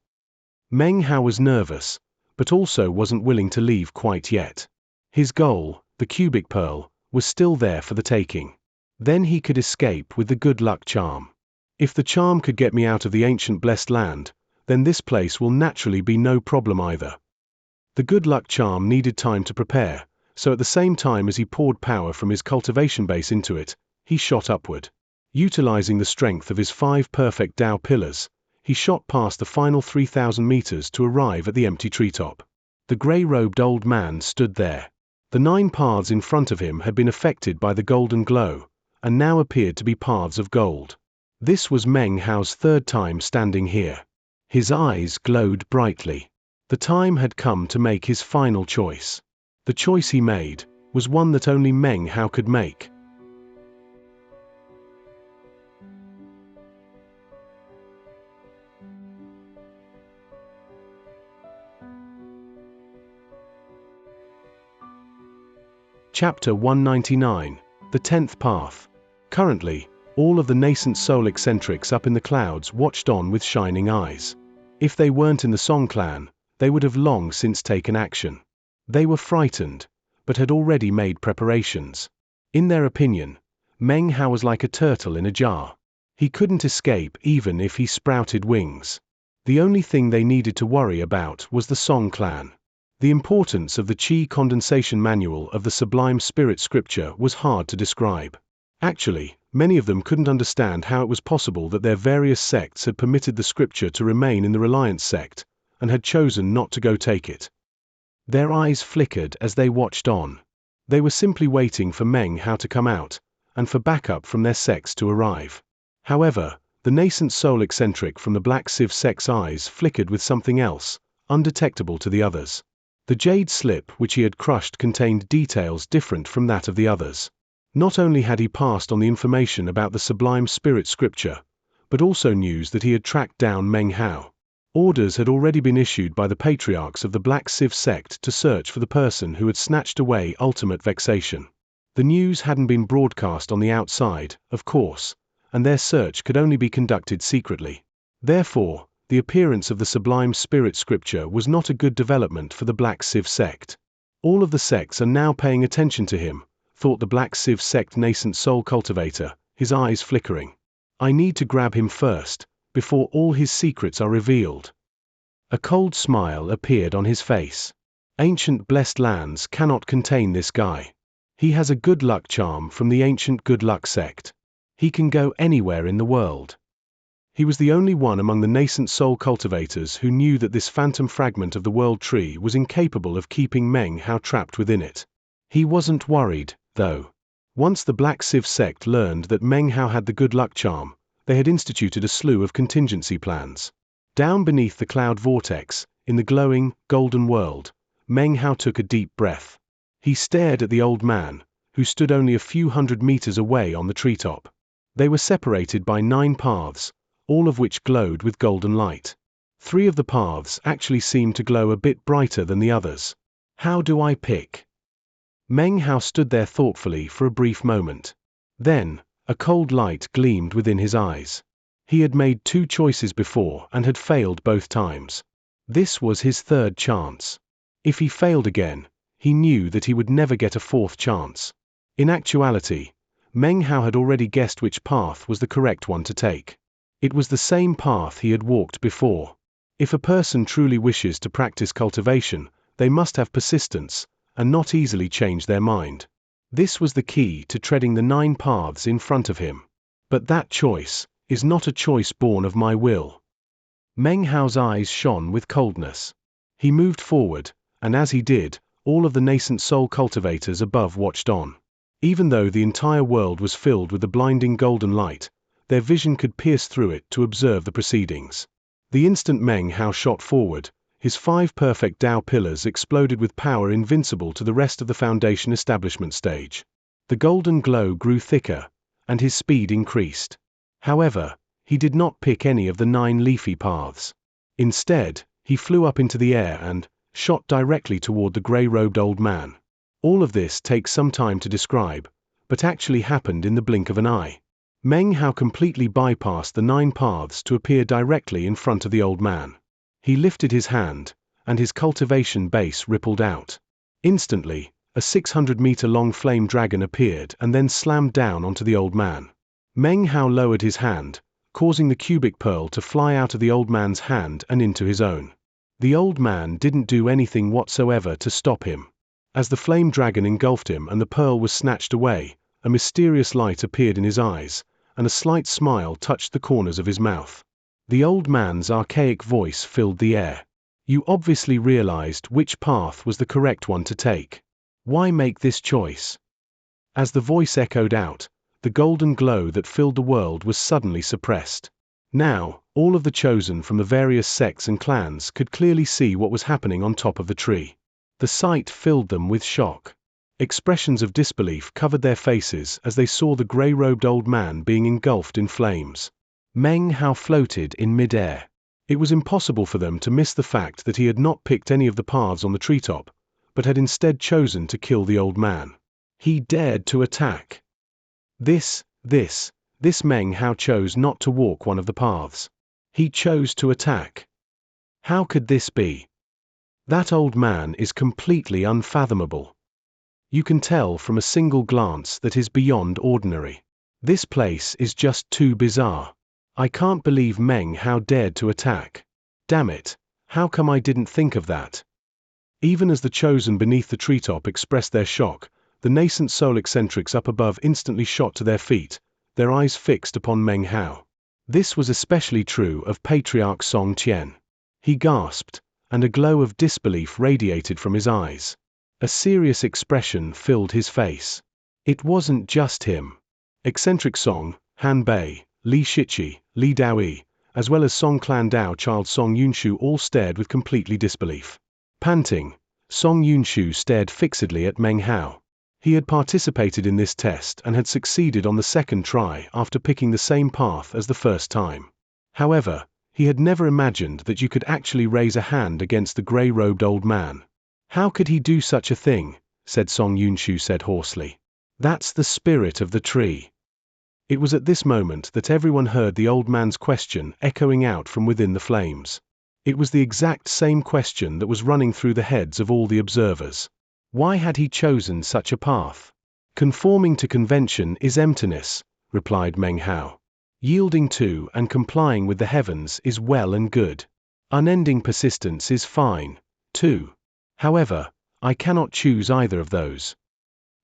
Meng Hao was nervous, but also wasn't willing to leave quite yet. His goal, the cubic pearl, was still there for the taking. Then he could escape with the good luck charm. If the charm could get me out of the ancient blessed land, then this place will naturally be no problem either. The good luck charm needed time to prepare, so at the same time as he poured power from his cultivation base into it, he shot upward. Utilizing the strength of his 5 perfect Tao pillars, he shot past the final 3,000 meters to arrive at the empty treetop. The gray-robed old man stood there. The 9 paths in front of him had been affected by the golden glow, and now appeared to be paths of gold. This was Meng Hao's 3rd time standing here. His eyes glowed brightly. The time had come to make his final choice. The choice he made was one that only Meng Hao could make. Chapter 199, The 10th Path. Currently, all of the nascent soul eccentrics up in the clouds watched on with shining eyes. If they weren't in the Song clan, they would have long since taken action. They were frightened, but had already made preparations. In their opinion, Meng Hao was like a turtle in a jar. He couldn't escape even if he sprouted wings. The only thing they needed to worry about was the Song clan. The importance of the Qi condensation manual of the sublime spirit scripture was hard to describe. Actually, many of them couldn't understand how it was possible that their various sects had permitted the scripture to remain in the Reliance sect, and had chosen not to go take it. Their eyes flickered as they watched on. They were simply waiting for Meng Hao to come out, and for backup from their sects to arrive. However, the nascent soul eccentric from the Black Civ sect's eyes flickered with something else, undetectable to the others. The jade slip which he had crushed contained details different from that of the others. Not only had he passed on the information about the sublime spirit scripture, but also news that he had tracked down Meng Hao. Orders had already been issued by the patriarchs of the Black Civ sect to search for the person who had snatched away ultimate vexation. The news hadn't been broadcast on the outside, of course, and their search could only be conducted secretly. Therefore, the appearance of the sublime spirit scripture was not a good development for the Black Civ sect. All of the sects are now paying attention to him, thought the Black Civ sect nascent soul cultivator, his eyes flickering. I need to grab him first, before all his secrets are revealed. A cold smile appeared on his face. Ancient blessed lands cannot contain this guy. He has a good luck charm from the ancient good luck sect. He can go anywhere in the world. He was the only one among the nascent soul cultivators who knew that this phantom fragment of the world tree was incapable of keeping Meng Hao trapped within it. He wasn't worried, though. Once the Black Civ sect learned that Meng Hao had the good luck charm, they had instituted a slew of contingency plans. Down beneath the cloud vortex, in the glowing, golden world, Meng Hao took a deep breath. He stared at the old man, who stood only a few hundred meters away on the treetop. They were separated by 9 paths, all of which glowed with golden light. 3 of the paths actually seemed to glow a bit brighter than the others. How do I pick? Meng Hao stood there thoughtfully for a brief moment. Then, a cold light gleamed within his eyes. He had made 2 choices before and had failed both times. This was his 3rd chance. If he failed again, he knew that he would never get a 4th chance. In actuality, Meng Hao had already guessed which path was the correct one to take. It was the same path he had walked before. If a person truly wishes to practice cultivation, they must have persistence, and not easily change their mind. This was the key to treading the 9 paths in front of him. But that choice is not a choice born of my will. Meng Hao's eyes shone with coldness. He moved forward, and as he did, all of the nascent soul cultivators above watched on. Even though the entire world was filled with the blinding golden light, their vision could pierce through it to observe the proceedings. The instant Meng Hao shot forward, his 5 perfect Dao pillars exploded with power invincible to the rest of the foundation establishment stage. The golden glow grew thicker, and his speed increased. However, he did not pick any of the 9 leafy paths. Instead, he flew up into the air and shot directly toward the gray-robed old man. All of this takes some time to describe, but actually happened in the blink of an eye. Meng Hao completely bypassed the 9 paths to appear directly in front of the old man. He lifted his hand, and his cultivation base rippled out. Instantly, a 600-meter-long flame dragon appeared and then slammed down onto the old man. Meng Hao lowered his hand, causing the cubic pearl to fly out of the old man's hand and into his own. The old man didn't do anything whatsoever to stop him. As the flame dragon engulfed him and the pearl was snatched away, a mysterious light appeared in his eyes, and a slight smile touched the corners of his mouth. The old man's archaic voice filled the air. You obviously realized which path was the correct one to take. Why make this choice? As the voice echoed out, the golden glow that filled the world was suddenly suppressed. Now, all of the chosen from the various sects and clans could clearly see what was happening on top of the tree. The sight filled them with shock. Expressions of disbelief covered their faces as they saw the gray-robed old man being engulfed in flames. Meng Hao floated in mid-air. It was impossible for them to miss the fact that he had not picked any of the paths on the treetop, but had instead chosen to kill the old man. He dared to attack. This Meng Hao chose not to walk one of the paths. He chose to attack. How could this be? That old man is completely unfathomable. You can tell from a single glance that he's beyond ordinary. This place is just too bizarre. I can't believe Meng Hao dared to attack. Damn it, how come I didn't think of that? Even as the chosen beneath the treetop expressed their shock, the nascent soul eccentrics up above instantly shot to their feet, their eyes fixed upon Meng Hao. This was especially true of Patriarch Song Qian. He gasped, and a glow of disbelief radiated from his eyes. A serious expression filled his face. It wasn't just him. Eccentric Song, Han Bei, Li Shichi, Li Daoyi, as well as Song Clan Dao child Song Yunshu all stared with completely disbelief. Panting, Song Yunshu stared fixedly at Meng Hao. He had participated in this test and had succeeded on the 2nd try after picking the same path as the first time. However, he had never imagined that you could actually raise a hand against the gray-robed old man. How could he do such a thing? Said Song Yunshu said hoarsely. That's the spirit of the tree. It was at this moment that everyone heard the old man's question echoing out from within the flames. It was the exact same question that was running through the heads of all the observers. Why had he chosen such a path? Conforming to convention is emptiness, replied Meng Hao. Yielding to and complying with the heavens is well and good. Unending persistence is fine, too. However, I cannot choose either of those.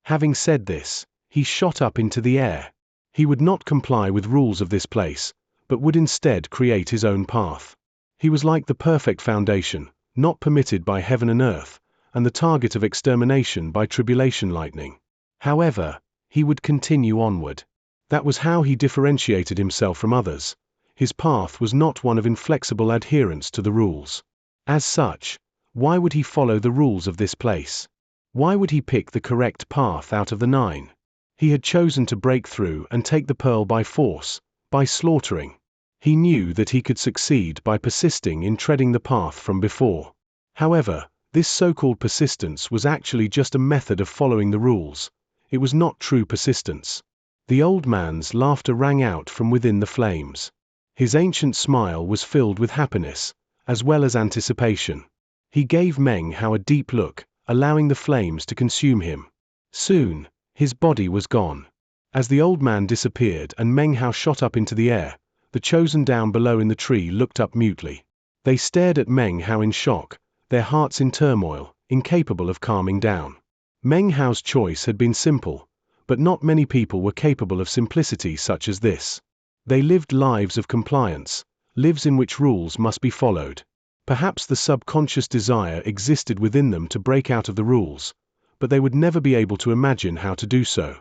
Having said this, he shot up into the air. He would not comply with rules of this place, but would instead create his own path. He was like the perfect foundation, not permitted by heaven and earth, and the target of extermination by tribulation lightning. However, he would continue onward. That was how he differentiated himself from others. His path was not one of inflexible adherence to the rules. As such, why would he follow the rules of this place? Why would he pick the correct path out of the 9? He had chosen to break through and take the pearl by force, by slaughtering. He knew that he could succeed by persisting in treading the path from before. However, this so-called persistence was actually just a method of following the rules. It was not true persistence. The old man's laughter rang out from within the flames. His ancient smile was filled with happiness, as well as anticipation. He gave Meng Hao a deep look, allowing the flames to consume him. Soon, his body was gone. As the old man disappeared and Meng Hao shot up into the air, the chosen down below in the tree looked up mutely. They stared at Meng Hao in shock, their hearts in turmoil, incapable of calming down. Meng Hao's choice had been simple, but not many people were capable of simplicity such as this. They lived lives of compliance, lives in which rules must be followed. Perhaps the subconscious desire existed within them to break out of the rules, but they would never be able to imagine how to do so.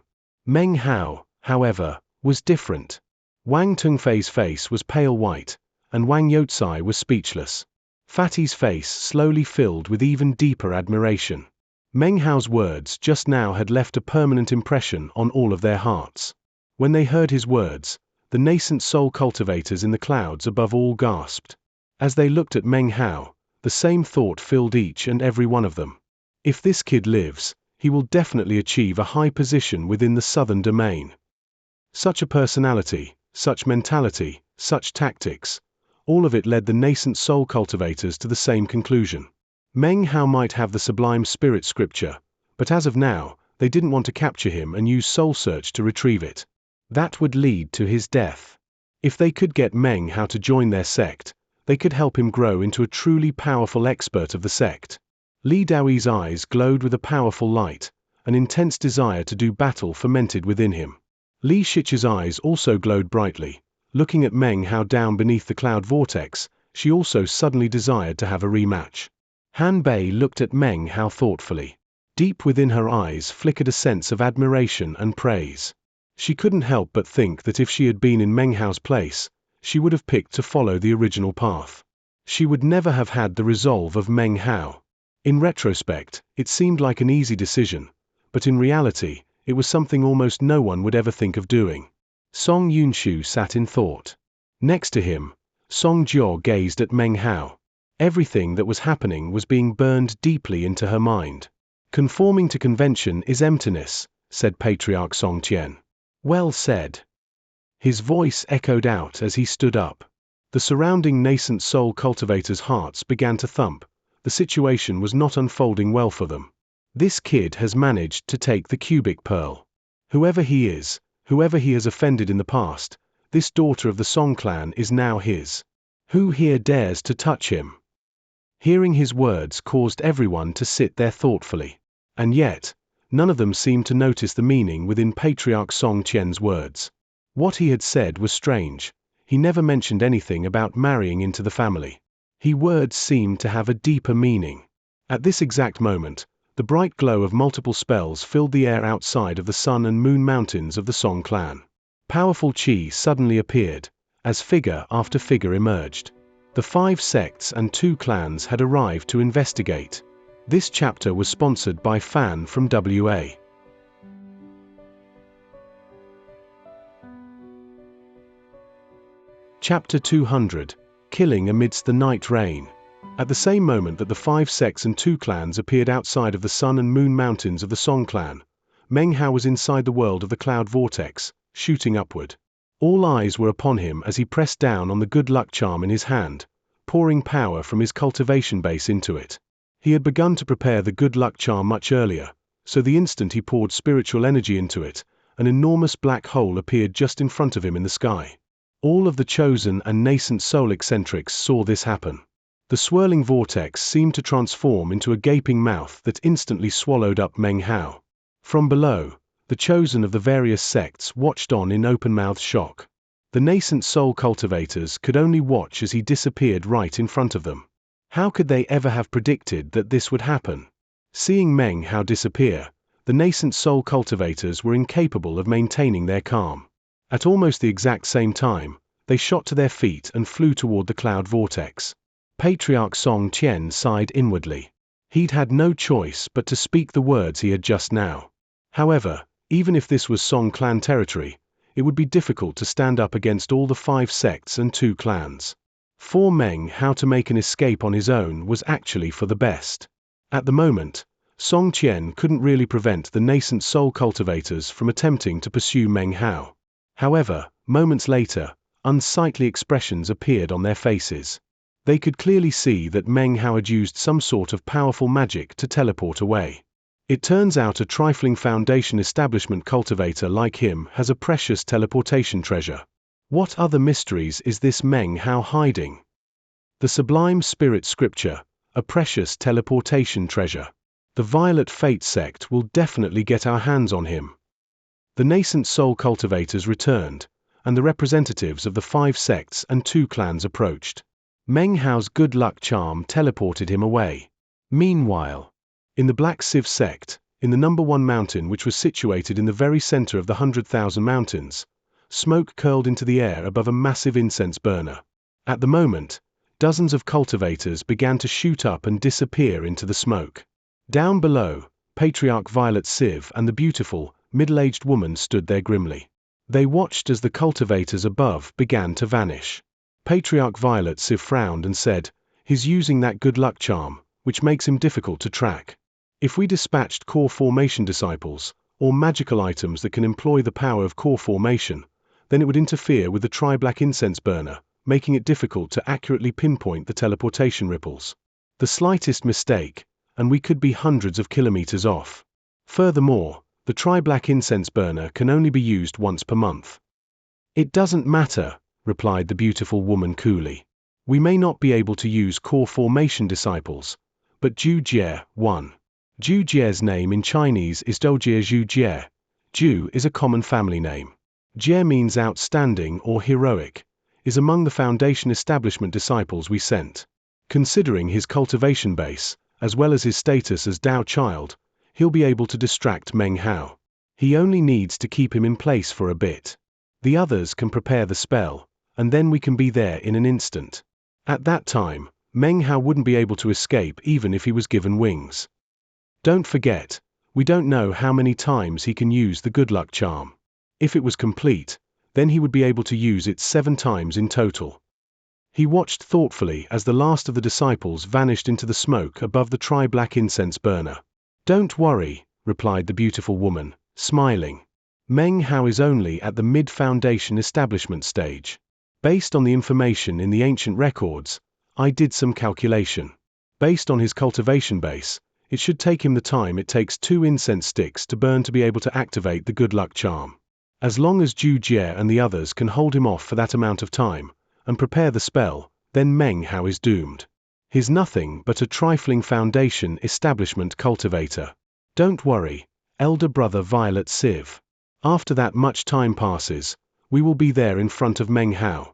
Meng Hao, however, was different. Wang Tongfei's face was pale white, and Wang Youcai was speechless. Fatty's face slowly filled with even deeper admiration. Meng Hao's words just now had left a permanent impression on all of their hearts. When they heard his words, the nascent soul cultivators in the clouds above all gasped. As they looked at Meng Hao, the same thought filled each and every one of them. If this kid lives, he will definitely achieve a high position within the southern domain. Such a personality, such mentality, such tactics, all of it led the nascent soul cultivators to the same conclusion. Meng Hao might have the sublime spirit scripture, but as of now, they didn't want to capture him and use soul search to retrieve it. That would lead to his death. If they could get Meng Hao to join their sect, they could help him grow into a truly powerful expert of the sect. Li Daoyi's eyes glowed with a powerful light, an intense desire to do battle fermented within him. Li Shichi's eyes also glowed brightly. Looking at Meng Hao down beneath the cloud vortex, she also suddenly desired to have a rematch. Han Bei looked at Meng Hao thoughtfully. Deep within her eyes flickered a sense of admiration and praise. She couldn't help but think that if she had been in Meng Hao's place, she would have picked to follow the original path. She would never have had the resolve of Meng Hao. In retrospect, it seemed like an easy decision, but in reality, it was something almost no one would ever think of doing. Song Yunshu sat in thought. Next to him, Song Jiao gazed at Meng Hao. Everything that was happening was being burned deeply into her mind. Conforming to convention is emptiness, said Patriarch Song Tian. Well said. His voice echoed out as he stood up. The surrounding nascent soul cultivators' hearts began to thump. The situation was not unfolding well for them. This kid has managed to take the cubic pearl. Whoever he is, whoever he has offended in the past, this daughter of the Song clan is now his. Who here dares to touch him? Hearing his words caused everyone to sit there thoughtfully. And yet, none of them seemed to notice the meaning within Patriarch Song Tian's words. What he had said was strange. He never mentioned anything about marrying into the family. His words seemed to have a deeper meaning. At this exact moment, the bright glow of multiple spells filled the air outside of the Sun and Moon Mountains of the Song clan. Powerful qi suddenly appeared, as figure after figure emerged. The 5 sects and 2 clans had arrived to investigate. This chapter was sponsored by Fan from WA. Chapter 200, Killing Amidst the Night Rain. At the same moment that the 5 sects and 2 clans appeared outside of the Sun and Moon Mountains of the Song clan, Meng Hao was inside the world of the cloud vortex, shooting upward. All eyes were upon him as he pressed down on the good luck charm in his hand, pouring power from his cultivation base into it. He had begun to prepare the good luck charm much earlier, so the instant he poured spiritual energy into it, an enormous black hole appeared just in front of him in the sky. All of the chosen and nascent soul eccentrics saw this happen. The swirling vortex seemed to transform into a gaping mouth that instantly swallowed up Meng Hao. From below, the chosen of the various sects watched on in open-mouthed shock. The nascent soul cultivators could only watch as he disappeared right in front of them. How could they ever have predicted that this would happen? Seeing Meng Hao disappear, the nascent soul cultivators were incapable of maintaining their calm. At almost the exact same time, they shot to their feet and flew toward the cloud vortex. Patriarch Song Qian sighed inwardly. He'd had no choice but to speak the words he had just now. However, even if this was Song clan territory, it would be difficult to stand up against all the 5 sects and 2 clans. For Meng Hao to make an escape on his own was actually for the best. At the moment, Song Qian couldn't really prevent the nascent soul cultivators from attempting to pursue Meng Hao. However, moments later, unsightly expressions appeared on their faces. They could clearly see that Meng Hao had used some sort of powerful magic to teleport away. It turns out a trifling Foundation establishment cultivator like him has a precious teleportation treasure. What other mysteries is this Meng Hao hiding? The sublime spirit scripture, a precious teleportation treasure. The Violet Fate sect will definitely get our hands on him. The nascent soul cultivators returned, and the representatives of the 5 sects and 2 clans approached. Meng Hao's good luck charm teleported him away. Meanwhile, in the Black Sieve sect, in the number 1 mountain which was situated in the very center of the 100,000 mountains, smoke curled into the air above a massive incense burner. At the moment, dozens of cultivators began to shoot up and disappear into the smoke. Down below, Patriarch Violet Sieve and the beautiful, middle-aged woman stood there grimly. They watched as the cultivators above began to vanish. Patriarch Violet Sieve frowned and said, "He's using that good luck charm, which makes him difficult to track. If we dispatched core formation disciples, or magical items that can employ the power of core formation, then it would interfere with the tri-black incense burner, making it difficult to accurately pinpoint the teleportation ripples. The slightest mistake, and we could be hundreds of kilometers off. Furthermore, the tri-black incense burner can only be used once per month." "It doesn't matter," replied the beautiful woman coolly. "We may not be able to use core formation disciples, but Zhu Jie, 1. Zhu Jie's name in Chinese is Doujie Zhu Jie. Zhu is a common family name. Jie means outstanding or heroic, is among the Foundation establishment disciples we sent. Considering his cultivation base, as well as his status as Dao Child, he'll be able to distract Meng Hao. He only needs to keep him in place for a bit. The others can prepare the spell, and then we can be there in an instant. At that time, Meng Hao wouldn't be able to escape even if he was given wings. Don't forget, we don't know how many times he can use the good luck charm. If it was complete, then he would be able to use it 7 times in total." He watched thoughtfully as the last of the disciples vanished into the smoke above the tri-black incense burner. "Don't worry," replied the beautiful woman, smiling. "Meng Hao is only at the mid-Foundation establishment stage. Based on the information in the ancient records, I did some calculation. Based on his cultivation base, it should take him the time it takes 2 incense sticks to burn to be able to activate the good luck charm. As long as Zhu Jie and the others can hold him off for that amount of time, and prepare the spell, then Meng Hao is doomed. He's nothing but a trifling Foundation establishment cultivator. Don't worry, elder brother Violet Sieve. After that much time passes, we will be there in front of Meng Hao."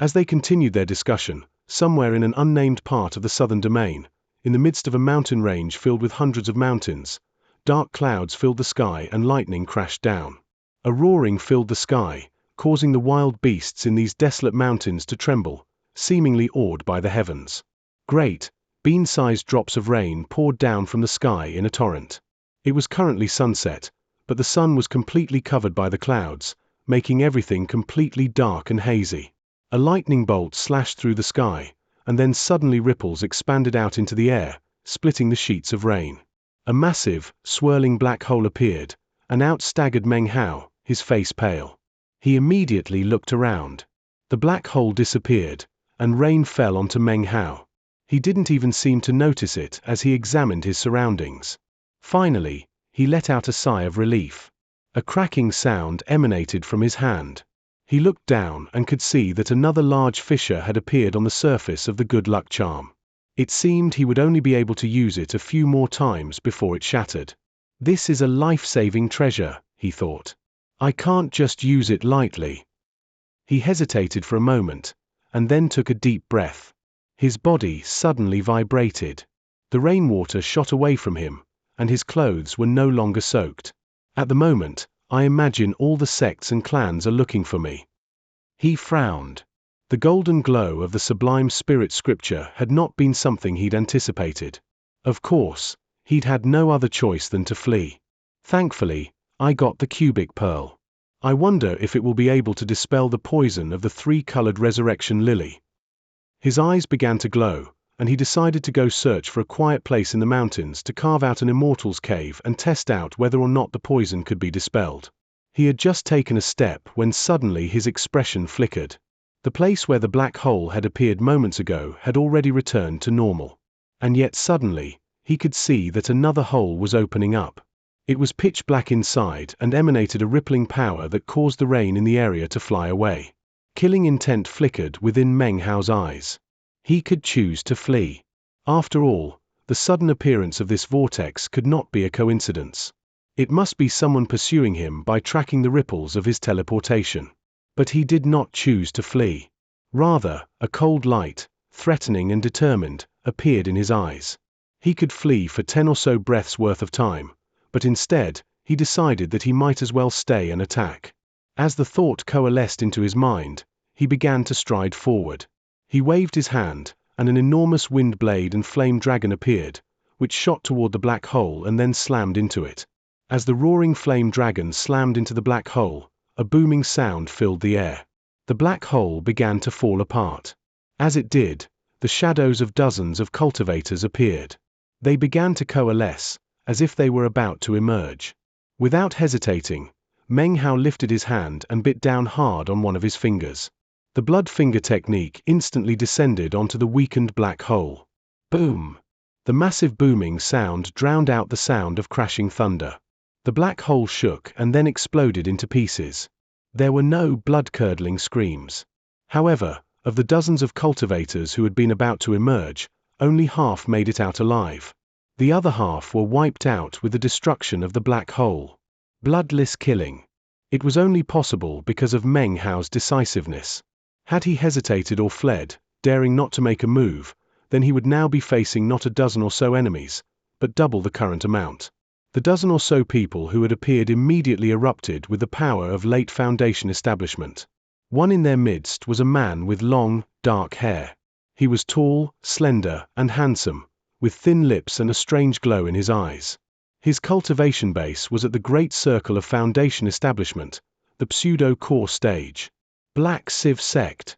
As they continued their discussion, somewhere in an unnamed part of the southern domain, in the midst of a mountain range filled with hundreds of mountains, dark clouds filled the sky and lightning crashed down. A roaring filled the sky, causing the wild beasts in these desolate mountains to tremble, seemingly awed by the heavens. Great, bean-sized drops of rain poured down from the sky in a torrent. It was currently sunset, but the sun was completely covered by the clouds, making everything completely dark and hazy. A lightning bolt slashed through the sky, and then suddenly ripples expanded out into the air, splitting the sheets of rain. A massive, swirling black hole appeared, and out staggered Meng Hao, his face pale. He immediately looked around. The black hole disappeared, and rain fell onto Meng Hao. He didn't even seem to notice it as he examined his surroundings. Finally, he let out a sigh of relief. A cracking sound emanated from his hand. He looked down and could see that another large fissure had appeared on the surface of the good luck charm. It seemed he would only be able to use it a few more times before it shattered. This is a life-saving treasure, he thought. I can't just use it lightly. He hesitated for a moment, and then took a deep breath. His body suddenly vibrated. The rainwater shot away from him, and his clothes were no longer soaked. At the moment, I imagine all the sects and clans are looking for me. He frowned. The golden glow of the sublime spirit scripture had not been something he'd anticipated. Of course, he'd had no other choice than to flee. Thankfully, I got the cubic pearl. I wonder if it will be able to dispel the poison of the three-colored resurrection lily. His eyes began to glow, and he decided to go search for a quiet place in the mountains to carve out an immortal's cave and test out whether or not the poison could be dispelled. He had just taken a step when suddenly his expression flickered. The place where the black hole had appeared moments ago had already returned to normal. And yet suddenly, he could see that another hole was opening up. It was pitch black inside and emanated a rippling power that caused the rain in the area to fly away. Killing intent flickered within Meng Hao's eyes. He could choose to flee. After all, the sudden appearance of this vortex could not be a coincidence. It must be someone pursuing him by tracking the ripples of his teleportation. But he did not choose to flee. Rather, a cold light, threatening and determined, appeared in his eyes. He could flee for 10 or so breaths worth of time, but instead, he decided that he might as well stay and attack. As the thought coalesced into his mind, he began to stride forward. He waved his hand, and an enormous wind blade and flame dragon appeared, which shot toward the black hole and then slammed into it. As the roaring flame dragon slammed into the black hole, a booming sound filled the air. The black hole began to fall apart. As it did, the shadows of dozens of cultivators appeared. They began to coalesce, as if they were about to emerge. Without hesitating, Meng Hao lifted his hand and bit down hard on one of his fingers. The blood finger technique instantly descended onto the weakened black hole. Boom! The massive booming sound drowned out the sound of crashing thunder. The black hole shook and then exploded into pieces. There were no blood-curdling screams. However, of the dozens of cultivators who had been about to emerge, only half made it out alive. The other half were wiped out with the destruction of the black hole. Bloodless killing. It was only possible because of Meng Hao's decisiveness. Had he hesitated or fled, daring not to make a move, then he would now be facing not a dozen or so enemies, but double the current amount. The dozen or so people who had appeared immediately erupted with the power of late Foundation establishment. One in their midst was a man with long, dark hair. He was tall, slender, and handsome, with thin lips and a strange glow in his eyes. His cultivation base was at the great circle of Foundation establishment, the pseudo-core stage. Black Civ Sect.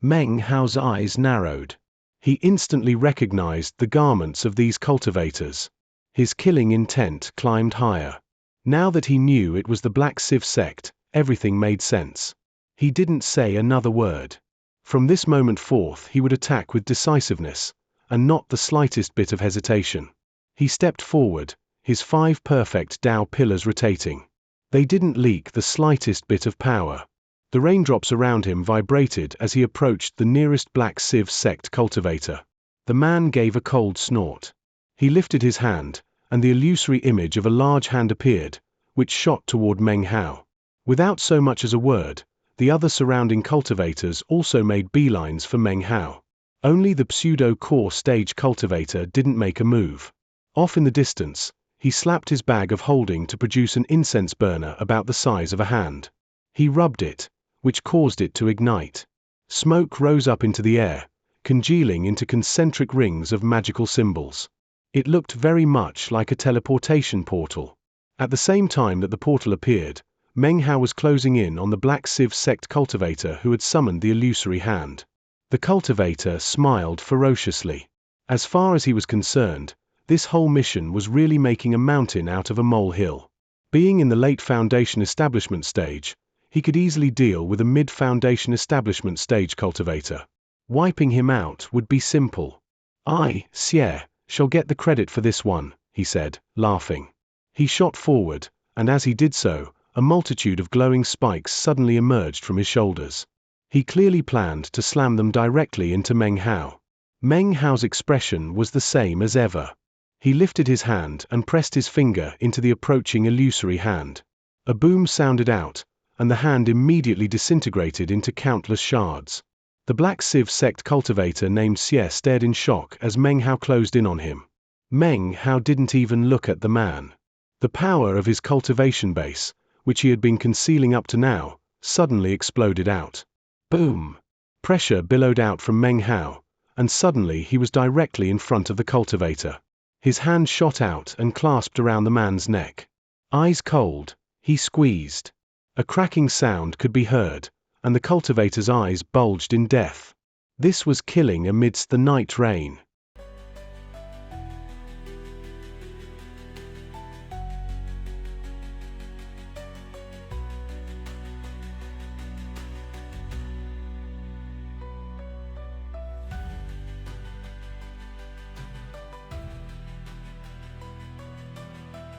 Meng Hao's eyes narrowed. He instantly recognized the garments of these cultivators. His killing intent climbed higher. Now that he knew it was the Black Civ Sect, everything made sense. He didn't say another word. From this moment forth he would attack with decisiveness, and not the slightest bit of hesitation. He stepped forward, his 5 perfect Tao pillars rotating. They didn't leak the slightest bit of power. The raindrops around him vibrated as he approached the nearest Black Civ Sect cultivator. The man gave a cold snort. He lifted his hand, and the illusory image of a large hand appeared, which shot toward Meng Hao. Without so much as a word, the other surrounding cultivators also made beelines for Meng Hao. Only the pseudo-core stage cultivator didn't make a move. Off in the distance, he slapped his bag of holding to produce an incense burner about the size of a hand. He rubbed it, which caused it to ignite. Smoke rose up into the air, congealing into concentric rings of magical symbols. It looked very much like a teleportation portal. At the same time that the portal appeared, Meng Hao was closing in on the Black Civ Sect cultivator who had summoned the illusory hand. The cultivator smiled ferociously. As far as he was concerned, this whole mission was really making a mountain out of a molehill. Being in the late Foundation establishment stage, he could easily deal with a mid-Foundation establishment stage cultivator. Wiping him out would be simple. I, Xie, shall get the credit for this one, he said, laughing. He shot forward, and as he did so, a multitude of glowing spikes suddenly emerged from his shoulders. He clearly planned to slam them directly into Meng Hao. Meng Hao's expression was the same as ever. He lifted his hand and pressed his finger into the approaching illusory hand. A boom sounded out, and the hand immediately disintegrated into countless shards. The Black Civ sect cultivator named Xie stared in shock as Meng Hao closed in on him. Meng Hao didn't even look at the man. The power of his cultivation base, which he had been concealing up to now, suddenly exploded out. Boom! Pressure billowed out from Meng Hao, and suddenly he was directly in front of the cultivator. His hand shot out and clasped around the man's neck. Eyes cold, he squeezed. A cracking sound could be heard, and the cultivator's eyes bulged in death. This was killing amidst the night rain.